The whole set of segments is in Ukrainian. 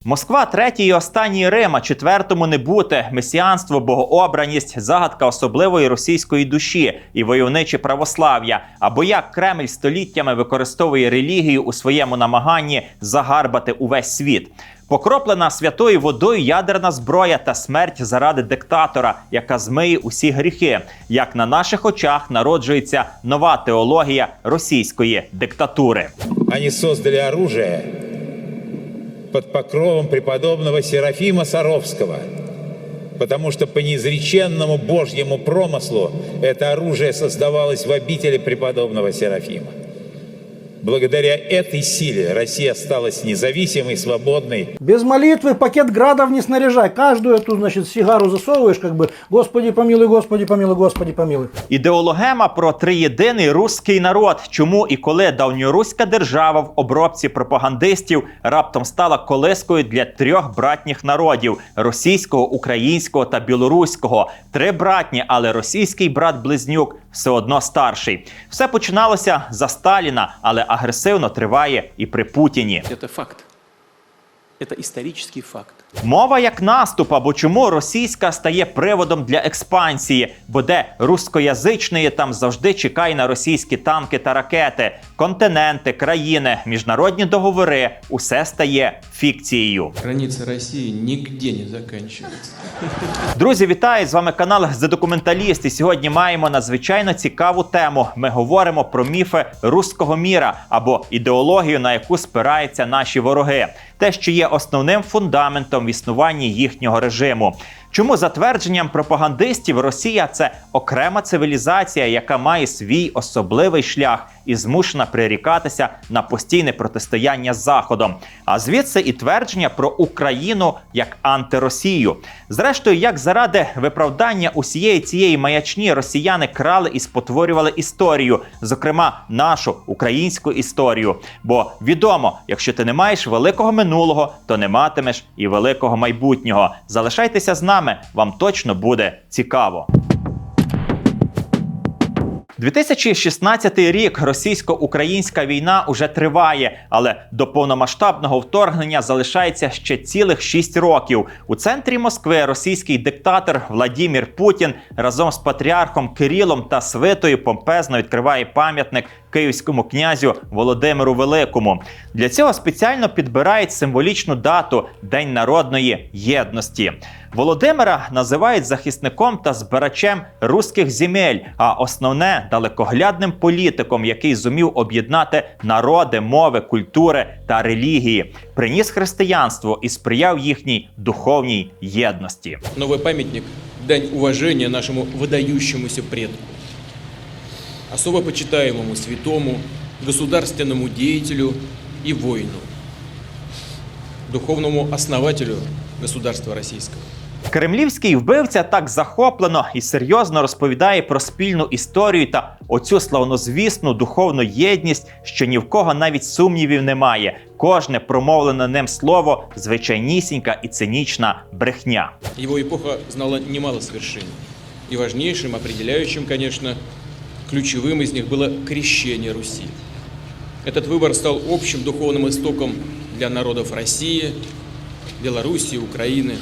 Москва – третій і останній Рим, а четвертому не бути. Месіанство, богообраність, загадка особливої російської душі і войовниче православ'я. Або як Кремль століттями використовує релігію у своєму намаганні загарбати увесь світ. Покроплена святою водою ядерна зброя та смерть заради диктатора, яка змиє усі гріхи. Як на наших очах народжується нова теологія російської диктатури. Вони створили оружие под покровом преподобного Серафима Саровского, потому что по неизреченному Божьему промыслу это оружие создавалось в обители преподобного Серафима. Благодаря этой силе Россия осталась независимой, свободной. Без молитвы пакет градов не снаряжай. Каждую эту, значит, сигару засовываешь, как бы, Господи помилуй, Господи помилуй, Господи помилуй. Ідеологема про триєдиний руський народ. Чому і коли давньоруська держава в обробці пропагандистів раптом стала колискою для трьох братніх народів – російського, українського та білоруського. Три братні, але російський брат-близнюк все одно старший. Все починалося за Сталіна, але агресивно триває і при Путіні. Це факт. Це історичний факт. Мова як наступ, або чому російська стає приводом для експансії, бо де рускоязичної, там завжди чекає на російські танки та ракети. Континенти, країни, міжнародні договори – усе стає фікцією. Границя Росії ніде не закінчується. Друзі, вітаю! З вами канал «The Documentalist». І сьогодні маємо надзвичайно цікаву тему. Ми говоримо про міфи руського міра, або ідеологію, на яку спираються наші вороги. Те, що є основним фундаментом в існуванні їхнього режиму. Чому, за твердженням пропагандистів, Росія – це окрема цивілізація, яка має свій особливий шлях і змушена прирікатися на постійне протистояння з Заходом. А звідси і твердження про Україну як антиросію. Зрештою, як заради виправдання усієї цієї маячні росіяни крали і спотворювали історію, зокрема нашу українську історію. Бо відомо, якщо ти не маєш великого минулого, то не матимеш і великого майбутнього. Залишайтеся з нами, вам точно буде цікаво. 2016 рік, російсько-українська війна уже триває, але до повномасштабного вторгнення залишається ще цілих 6 років. У центрі Москви російський диктатор Владимир Путін разом з патріархом Кирилом та свитою помпезно відкриває пам'ятник київському князю Володимиру Великому. Для цього спеціально підбирають символічну дату – День народної єдності. Володимира називають захисником та збирачем руських земель, а основне – далекоглядним політиком, який зумів об'єднати народи, мови, культури та релігії, приніс християнство і сприяв їхній духовній єдності. Новий пам'ятник – дань уваження нашому видающемуся предку, особо почитаемому святому, государственному деятелю и воину, духовному основателю государства российского. Кремлівський вбивця так захоплено і серйозно розповідає про спільну історію та оцю славнозвісну духовну єдність, що ні в кого навіть сумнівів немає. Кожне промовлене ним слово – звичайнісінька і цинічна брехня. Его эпоха знала немало свершений. И важнейшим, определяющим, конечно, ключевым из них было крещение Руси. Этот выбор стал общим духовным истоком для народов России, Белоруссии, Украины.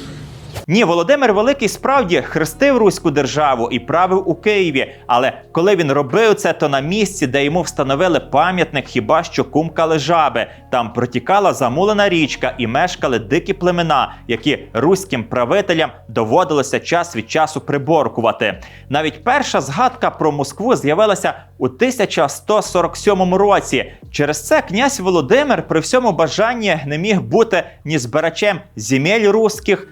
Ні, Володимир Великий справді хрестив Руську державу і правив у Києві, але коли він робив це, то на місці, де йому встановили пам'ятник, хіба що кумкали жаби. Там протікала замулена річка і мешкали дикі племена, які руським правителям доводилося час від часу приборкувати. Навіть перша згадка про Москву з'явилася у 1147 році. Через це князь Володимир при всьому бажанні не міг бути ні збирачем земель руських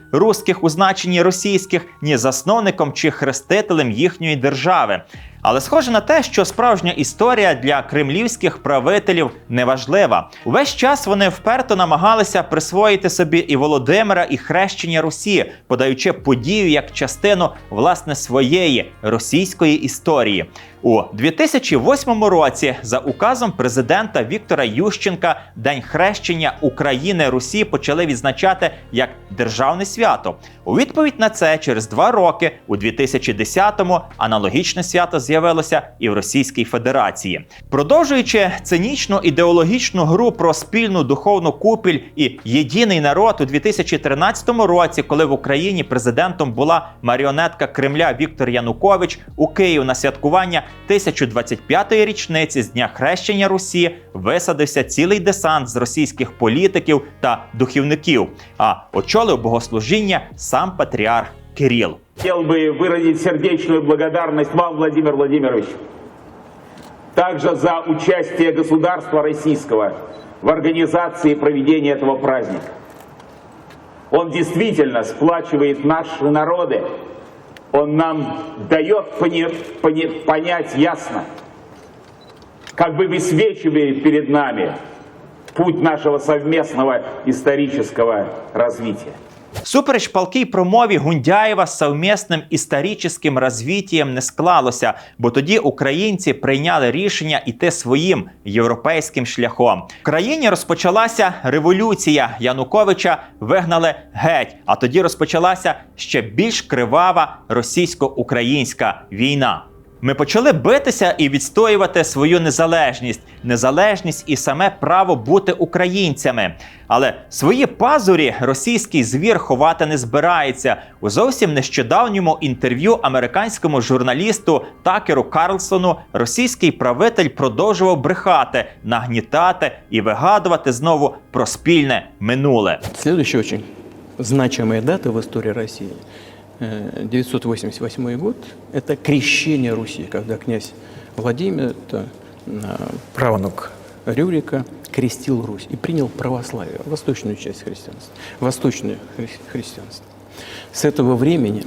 у значенні російських, ні засновником чи хрестителем їхньої держави. Але схоже на те, що справжня історія для кремлівських правителів неважлива. Увесь час вони вперто намагалися присвоїти собі і Володимира, і хрещення Русі, подаючи подію як частину, власне, своєї російської історії. У 2008 році за указом президента Віктора Ющенка День хрещення України Русі почали відзначати як державне свято. У відповідь на це через 2 роки, у 2010-му, аналогічне свято з'явилося з'явилося і в Російській Федерації. Продовжуючи цинічну ідеологічну гру про спільну духовну купіль і єдиний народ у 2013 році, коли в Україні президентом була маріонетка Кремля Віктор Янукович, у Київ на святкування 1025-ї річниці з Дня Хрещення Русі висадився цілий десант з російських політиків та духовників, а очолив богослужіння сам патріарх Кирил. Хотел бы выразить сердечную благодарность вам, Владимир Владимирович, также за участие государства российского в организации и проведении этого праздника. Он действительно сплачивает наши народы, он нам дает понять ясно, как бы высвечивая перед нами путь нашего совместного исторического развития. Всупереч палкій промові Гундяєва з совмісним історичним розвиттям не склалося, бо тоді українці прийняли рішення йти своїм європейським шляхом. В країні розпочалася революція, Януковича вигнали геть, а тоді розпочалася ще більш кривава російсько-українська війна. Ми почали битися і відстоювати свою незалежність і саме право бути українцями. Але свої пазурі російський звір ховати не збирається. У зовсім нещодавньому інтерв'ю американському журналісту Такеру Карлсону російський правитель продовжував брехати, нагнітати і вигадувати знову про спільне минуле. Следующая очень значимая дата в истории России – 988 год – это крещение Руси, когда князь Владимир, это правнук Рюрика, крестил Русь и принял православие, восточную часть христианства, восточное христианство. С этого времени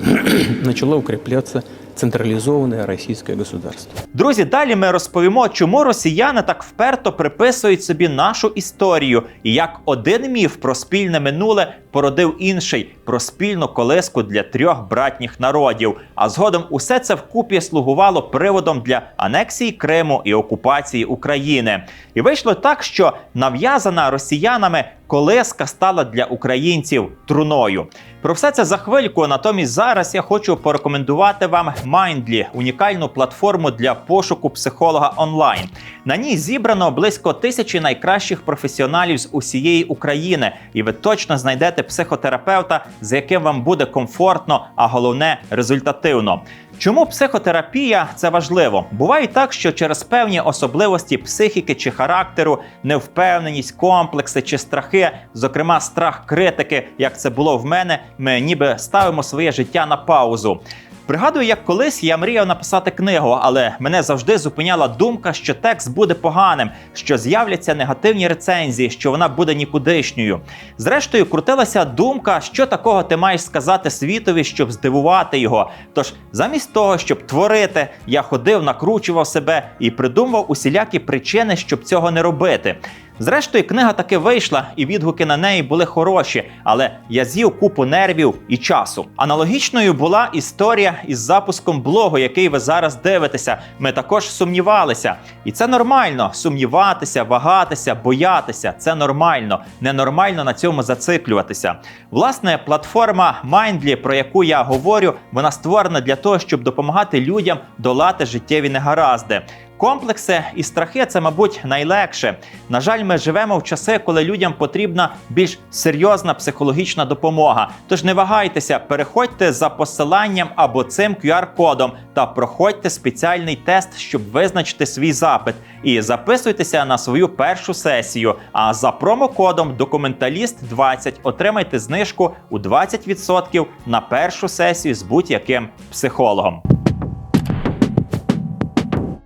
начало укрепляться централізоване російське государство. Друзі, далі ми розповімо, чому росіяни так вперто приписують собі нашу історію і як один міф про спільне минуле породив інший про спільну колиску для трьох братніх народів. А згодом усе це вкупі слугувало приводом для анексії Криму і окупації України. І вийшло так, що нав'язана росіянами колиска стала для українців труною. Про все це за хвильку, натомість зараз я хочу порекомендувати вам Mindly – унікальну платформу для пошуку психолога онлайн. На ній зібрано близько 1000 найкращих професіоналів з усієї України, і ви точно знайдете психотерапевта, з яким вам буде комфортно, а головне – результативно. Чому психотерапія – це важливо? Буває так, що через певні особливості психіки чи характеру, невпевненість, комплекси чи страхи, зокрема страх критики, як це було в мене, ми ніби ставимо своє життя на паузу. Пригадую, як колись я мріяв написати книгу, але мене завжди зупиняла думка, що текст буде поганим, що з'являться негативні рецензії, що вона буде нікудишньою. Зрештою, крутилася думка, що такого ти маєш сказати світові, щоб здивувати його. Тож, замість того, щоб творити, я ходив, накручував себе і придумував усілякі причини, щоб цього не робити. Зрештою, книга таки вийшла, і відгуки на неї були хороші, але я з'їв купу нервів і часу. Аналогічною була історія із запуском блогу, який ви зараз дивитеся. Ми також сумнівалися. І це нормально – сумніватися, вагатися, боятися – це нормально. Ненормально на цьому зациклюватися. Власне, платформа Mindly, про яку я говорю, вона створена для того, щоб допомагати людям долати життєві негаразди. Комплекси і страхи – це, мабуть, найлегше. На жаль, ми живемо в часи, коли людям потрібна більш серйозна психологічна допомога. Тож не вагайтеся, переходьте за посиланням або цим QR-кодом та проходьте спеціальний тест, щоб визначити свій запит. І записуйтеся на свою першу сесію. А за промокодом «Документаліст20» отримайте знижку у 20% на першу сесію з будь-яким психологом.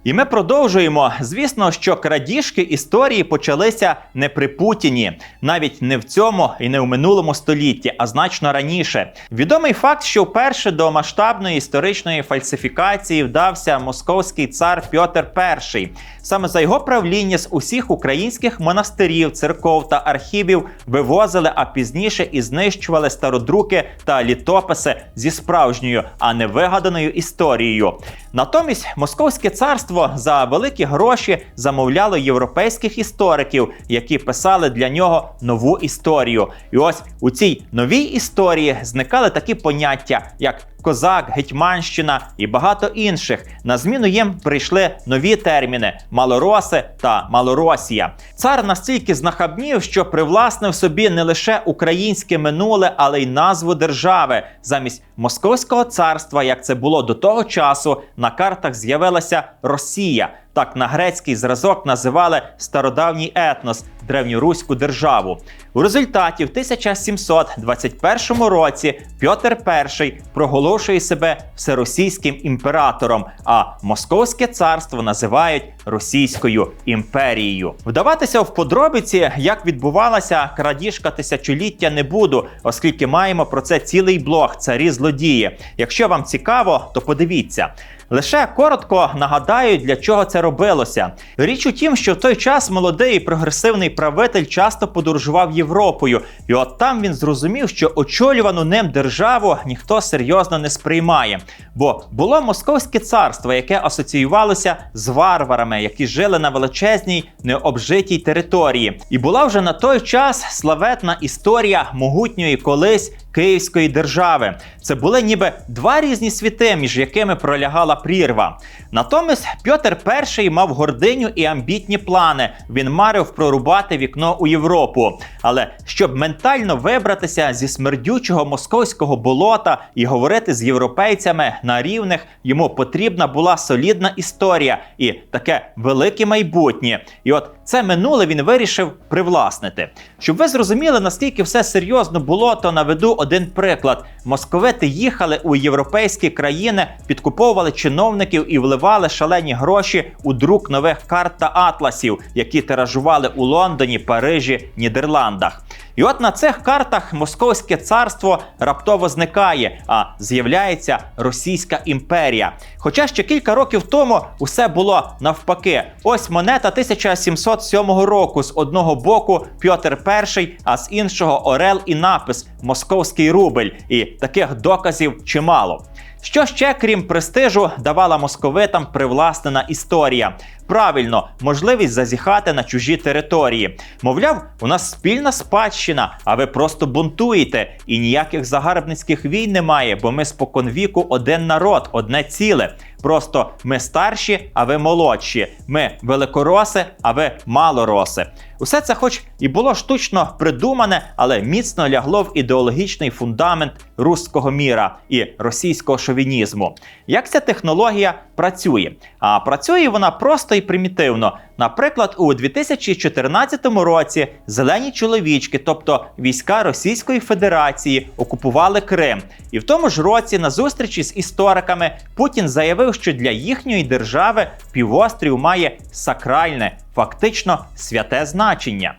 І ми продовжуємо. Звісно, що крадіжки історії почалися не при Путіні. Навіть не в цьому і не в минулому столітті, а значно раніше. Відомий факт, що вперше до масштабної історичної фальсифікації вдався московський цар Петр І. Саме за його правління з усіх українських монастирів, церков та архівів вивозили, а пізніше і знищували стародруки та літописи зі справжньою, а не вигаданою історією. Натомість Московське царство за великі гроші замовляло європейських істориків, які писали для нього нову історію. І ось у цій новій історії зникали такі поняття, як козак, гетьманщина і багато інших. На зміну їм прийшли нові терміни – малороси та малоросія. Цар настільки знахабнів, що привласнив собі не лише українське минуле, але й назву держави. Замість Московського царства, як це було до того часу, на картах з'явилася Росія. Так на грецький зразок називали стародавній етнос – древньоруську державу. У результаті в 1721 році Петр І проголошує себе всеросійським імператором, а Московське царство називають Російською імперією. Вдаватися в подробиці, як відбувалася крадіжка тисячоліття, не буду, оскільки маємо про це цілий блог «Царі-злодії». Якщо вам цікаво, то подивіться. Лише коротко нагадаю, для чого це робилося. Річ у тім, що в той час молодий і прогресивний правитель часто подорожував Європою. І от там він зрозумів, що очолювану ним державу ніхто серйозно не сприймає. Бо було Московське царство, яке асоціювалося з варварами, які жили на величезній необжитій території. І була вже на той час славетна історія могутньої колись Київської держави. Це були ніби два різні світи, між якими пролягала прірва. Натомість Петр І мав гординю і амбітні плани. Він марив прорубати вікно у Європу. Але щоб ментально вибратися зі смердючого московського болота і говорити з європейцями на рівних, йому потрібна була солідна історія і таке велике майбутнє. І от це минуле він вирішив привласнити. Щоб ви зрозуміли, наскільки все серйозно було, то наведу один приклад. Московити їхали у європейські країни, підкуповували чиновників і вливали шалені гроші у друк нових карт та атласів, які тиражували у Лондоні, Парижі, Нідерландах. І от на цих картах Московське царство раптово зникає, а з'являється Російська імперія. Хоча ще кілька років тому усе було навпаки. Ось монета 1707 року. З одного боку Петр І, а з іншого орел і напис «Московський рубль». І таких доказів чимало. Що ще, крім престижу, давала московитам привласнена історія? Правильно, можливість зазіхати на чужі території. Мовляв, у нас спільна спадщина, а ви просто бунтуєте. І ніяких загарбницьких війн немає, бо ми споконвіку один народ, одне ціле. Просто ми старші, а ви молодші. Ми великороси, а ви малороси. Усе це хоч і було штучно придумане, але міцно лягло в ідеологічний фундамент руського міра і російського шовінізму. Як ця технологія працює? А працює вона просто і примітивно. Наприклад, у 2014 році зелені чоловічки, тобто війська Російської Федерації, окупували Крим. І в тому ж році на зустрічі з істориками Путін заявив, що для їхньої держави півострів має сакральне, фактично святе значення.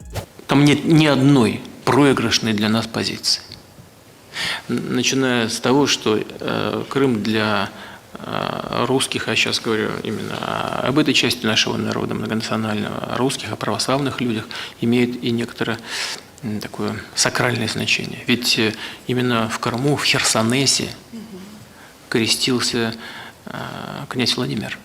Там нет ни одной проигрышной для нас позиции. Начиная с того, что Крым для русских, а сейчас говорю именно об этой части нашего народа, многонационального, о русских, о православных людях, имеет и некоторое такое сакральное значение. Ведь именно в Крыму, в Херсонесе крестился князь Владимир,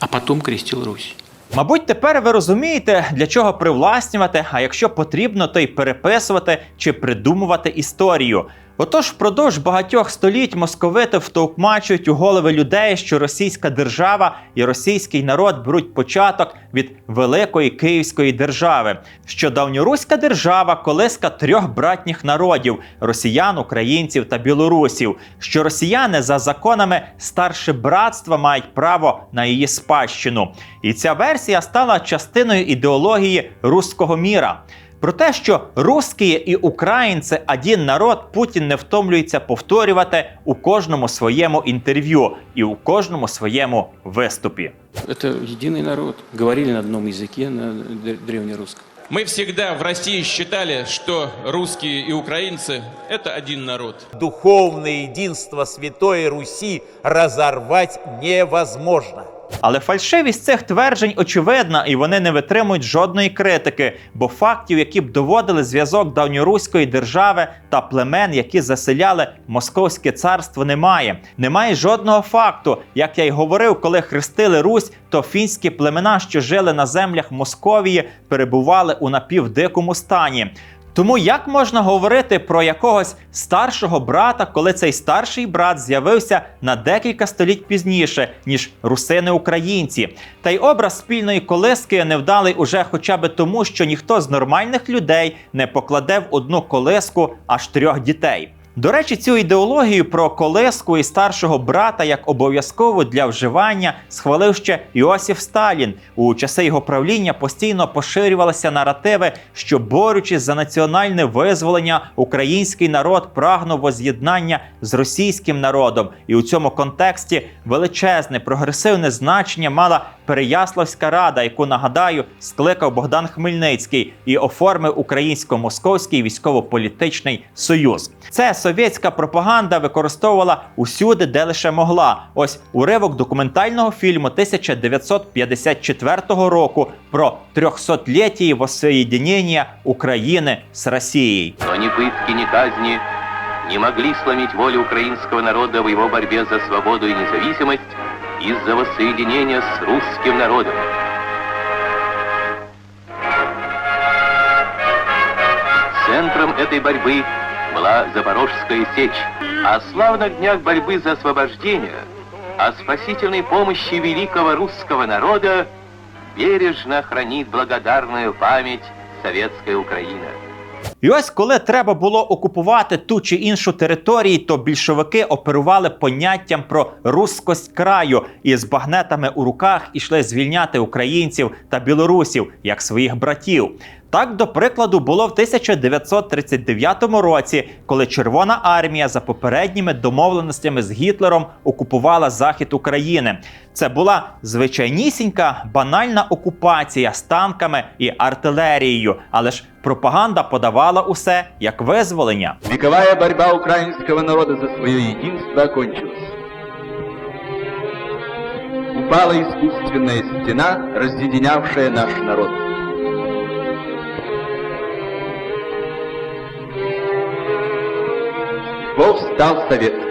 а потом крестил Русь. Мабуть, тепер ви розумієте, для чого привласнювати, а якщо потрібно, то й переписувати чи придумувати історію. Отож, впродовж багатьох століть московити втовкмачують у голови людей, що російська держава і російський народ беруть початок від великої Київської держави, що давньоруська держава – колиска трьох братніх народів – росіян, українців та білорусів, що росіяни за законами старше братства мають право на її спадщину. І ця версія стала частиною ідеології руського міра. Про те, що русські і українці – один народ, Путін не втомлюється повторювати у кожному своєму інтерв'ю і у кожному своєму виступі. Это единый народ. Говорили на одном языке, на древнерусском. Мы всегда в России считали, что русские и украинцы – это один народ. Духовное единство Святой Руси разорвать невозможно. Але фальшивість цих тверджень очевидна, і вони не витримують жодної критики, бо фактів, які б доводили зв'язок давньоруської держави та племен, які заселяли Московське царство, немає. Немає жодного факту. Як я й говорив, коли хрестили Русь, то фінські племена, що жили на землях Московії, перебували у напівдикому стані. Тому як можна говорити про якогось старшого брата, коли цей старший брат з'явився на декілька століть пізніше, ніж русини-українці? Та й образ спільної колиски невдалий уже хоча б тому, що ніхто з нормальних людей не покладе в одну колиску аж 3 дітей. До речі, цю ідеологію про колиску і старшого брата як обов'язкову для вживання схвалив ще Іосиф Сталін. У часи його правління постійно поширювалися наративи, що, борючись за національне визволення, український народ прагнув воз'єднання з російським народом. І у цьому контексті величезне прогресивне значення мала Переяславська рада, яку, нагадаю, скликав Богдан Хмельницький і оформив Українсько-Московський військово-політичний союз. Це совєтська пропаганда використовувала усюди, де лише могла. Ось уривок документального фільму 1954 року про 300-летие воссоединения Украины с Россией. Но ни пытки, ни казни не могли сломить волю украинского народа в его борьбе за свободу и независимость из-за воссоединения с русским народом. Центром этой борьбы была Запорожская сечь. О славных днях борьбы за освобождение, о спасительной помощи великого русского народа бережно хранит благодарную память советская Украина. І ось коли треба було окупувати ту чи іншу територію, то більшовики оперували поняттям про русскость краю і з багнетами у руках ішли звільняти українців та білорусів як своїх братів. Так, до прикладу, було в 1939 році, коли Червона армія за попередніми домовленостями з Гітлером окупувала захід України. Це була звичайнісінька, банальна окупація з танками і артилерією, але ж пропаганда подавала усе як визволення. Вековая борьба украинского народа за свое единство окончилась. Упала искусственная стена, разъединявшая наш народ. Повстал Советский.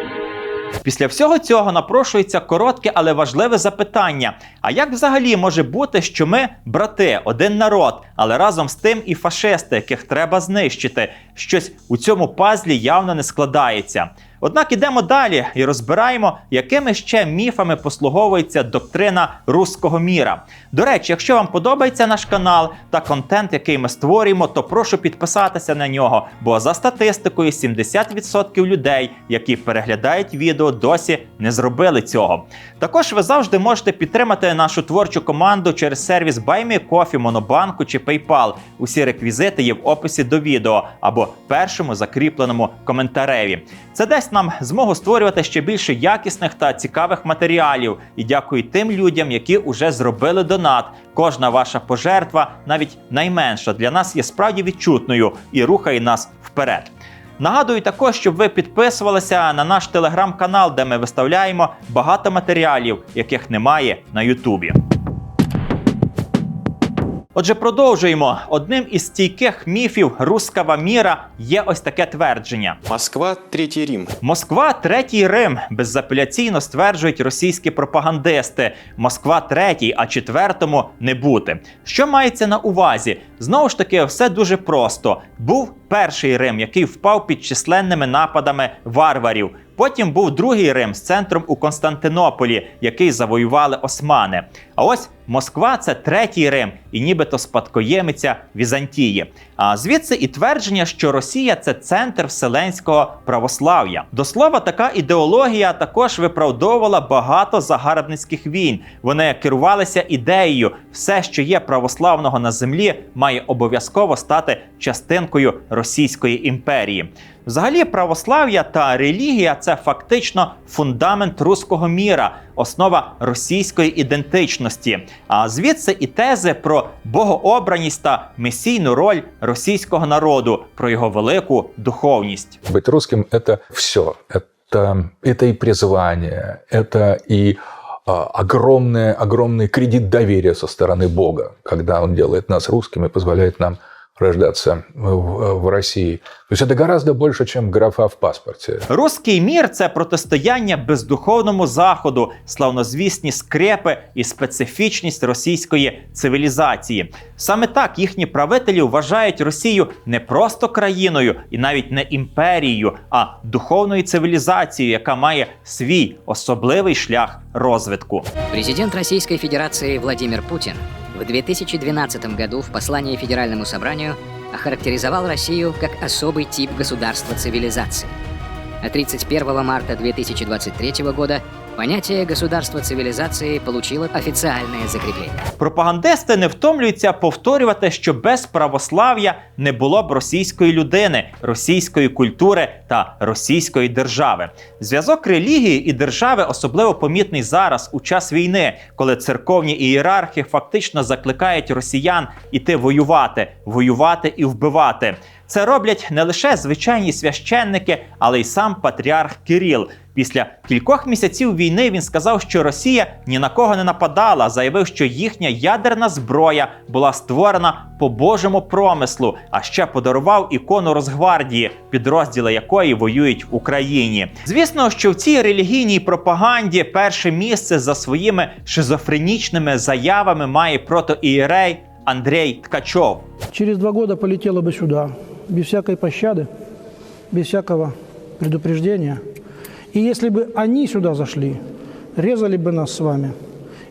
Після всього цього напрошується коротке, але важливе запитання. А як взагалі може бути, що ми брати, один народ, але разом з тим і фашисти, яких треба знищити? Щось у цьому пазлі явно не складається. Однак ідемо далі і розбираємо, якими ще міфами послуговується доктрина руського міра. До речі, якщо вам подобається наш канал та контент, який ми створюємо, то прошу підписатися на нього, бо за статистикою 70% людей, які переглядають відео, досі не зробили цього. Також ви завжди можете підтримати нашу творчу команду через сервіс BuyMeCoffee, Монобанку чи PayPal. Усі реквізити є в описі до відео або першому закріпленому коментареві. Це дасть нам змогу створювати ще більше якісних та цікавих матеріалів. І дякую тим людям, які уже зробили донат. Кожна ваша пожертва, навіть найменша, для нас є справді відчутною і рухає нас вперед. Нагадую також, щоб ви підписувалися на наш телеграм-канал, де ми виставляємо багато матеріалів, яких немає на Ютубі. Отже, продовжуємо. Одним із стійких міфів руського міра є ось таке твердження. Москва – Третій Рим. Москва – Третій Рим, беззапеляційно стверджують російські пропагандисти. Москва – третій, а четвертому не бути. Що мається на увазі? Знову ж таки, все дуже просто. Був Перший Рим, який впав під численними нападами варварів. Потім був Другий Рим з центром у Константинополі, який завоювали османи. А ось Москва – це Третій Рим і нібито спадкоємиця Візантії. А звідси і твердження, що Росія – це центр вселенського православ'я. До слова, така ідеологія також виправдовувала багато загарбницьких війн. Вони керувалися ідеєю – все, що є православного на землі, має обов'язково стати частинкою Російської імперії. Взагалі, православ'я та релігія – це фактично фундамент руського міра, основа російської ідентичності. А звідси і тези про богообраність та месійну роль російського народу, про його велику духовність. Быть русским – это все. Это и призвание, это и огромный кредит доверия со стороны Бога, когда Он делает нас русскими и позволяет нам рождаться в России. То есть это гораздо больше, чем графа в паспорте. Руський мір – це протистояння бездуховному заходу, славнозвісні скрепи і специфічність російської цивілізації. Саме так їхні правителі вважають Росію не просто країною і навіть не імперією, а духовною цивілізацією, яка має свій особливий шлях розвитку. Президент Российской Федерации Владимир Путин в 2012 году в послании Федеральному собранию охарактеризовал Россию как особый тип государства-цивилизации. А 31 марта 2023 года понятие государства-цивилизации получило официальное закрепление. Пропагандисти не втомлюються повторювати, що без православ'я не було б російської людини, російської культури та російської держави. Зв'язок релігії і держави особливо помітний зараз, у час війни, коли церковні ієрархи фактично закликають росіян іти воювати і вбивати. Це роблять не лише звичайні священники, але й сам патріарх Кирил. Після кількох місяців війни він сказав, що Росія ні на кого не нападала, заявив, що їхня ядерна зброя була створена по Божому промислу, а ще подарував ікону Росгвардії, підрозділи якої воюють в Україні. Звісно, що в цій релігійній пропаганді перше місце за своїми шизофренічними заявами має протоієрей Андрей Ткачов. Через 2 года полетела бы сюда, без всякой пощады, без всякого предупреждения. И если бы они сюда зашли, резали бы нас с вами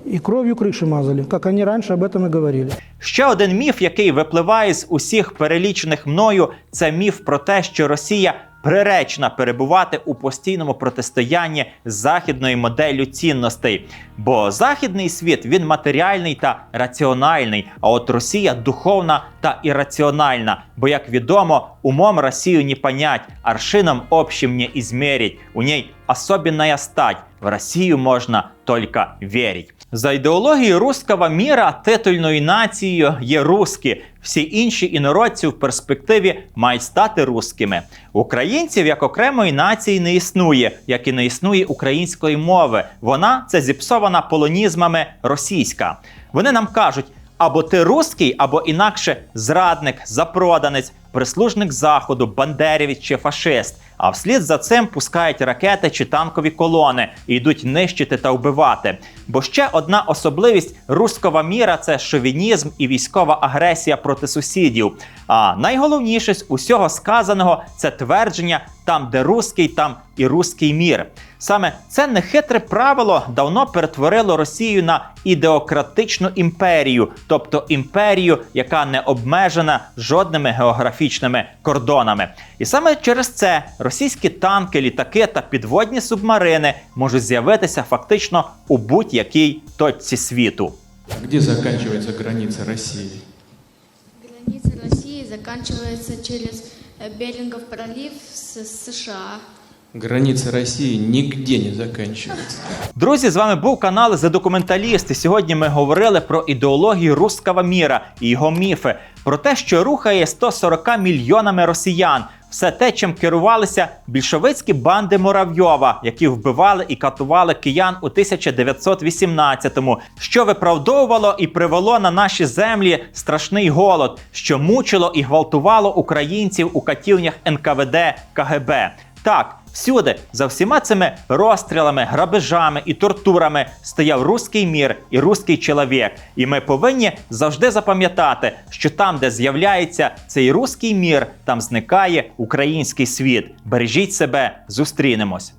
и кровью крыши мазали, как они раньше об этом и говорили. Ще один міф, який випливає з усіх перелічених мною, це міф про те, що Росія приречена перебувати у постійному протистоянні з західною моделлю цінностей. Бо західний світ, він матеріальний та раціональний, а от Росія духовна та ірраціональна. Бо, як відомо, умом Росію не понять, аршином общим не измерить, у ней особенная стать, в Росію можна тільки вірити. За ідеологією руського міра титульною нацією є русські. Всі інші інородці в перспективі мають стати русскими. Українців як окремої нації не існує, як і не існує української мови. Вона – це зіпсована полонізмами російська. Вони нам кажуть, або ти русський, або інакше зрадник, запроданець, прислужник Заходу, бандерівець чи фашист. А вслід за цим пускають ракети чи танкові колони і йдуть нищити та вбивати. Бо ще одна особливість руського міра – це шовінізм і військова агресія проти сусідів. А найголовніше з усього сказаного – це твердження «там, де руський, там і руський мір». Саме це нехитре правило давно перетворило Росію на ідеократичну імперію, тобто імперію, яка не обмежена жодними географічними кордонами. І саме через це російські танки, літаки та підводні субмарини можуть з'явитися фактично у будь-якій точці світу. Где заканчивается граница России? Граница России заканчивается через Берингов пролив с США. Граница России нигде не заканчивается. Друзі, з вами був канал «The Documentalist», і сьогодні ми говорили про ідеологію руського міра і його міфи, про те, що рухає 140 мільйонами росіян, все те, чим керувалися більшовицькі банди Муравйова, які вбивали і катували киян у 1918-му, що виправдовувало і привело на наші землі страшний голод, що мучило і гвалтувало українців у катівнях НКВД, КГБ. Так, всюди, за всіма цими розстрілами, грабежами і тортурами стояв руський мір і руський чоловік. І ми повинні завжди запам'ятати, що там, де з'являється цей руський мір, там зникає український світ. Бережіть себе, зустрінемось.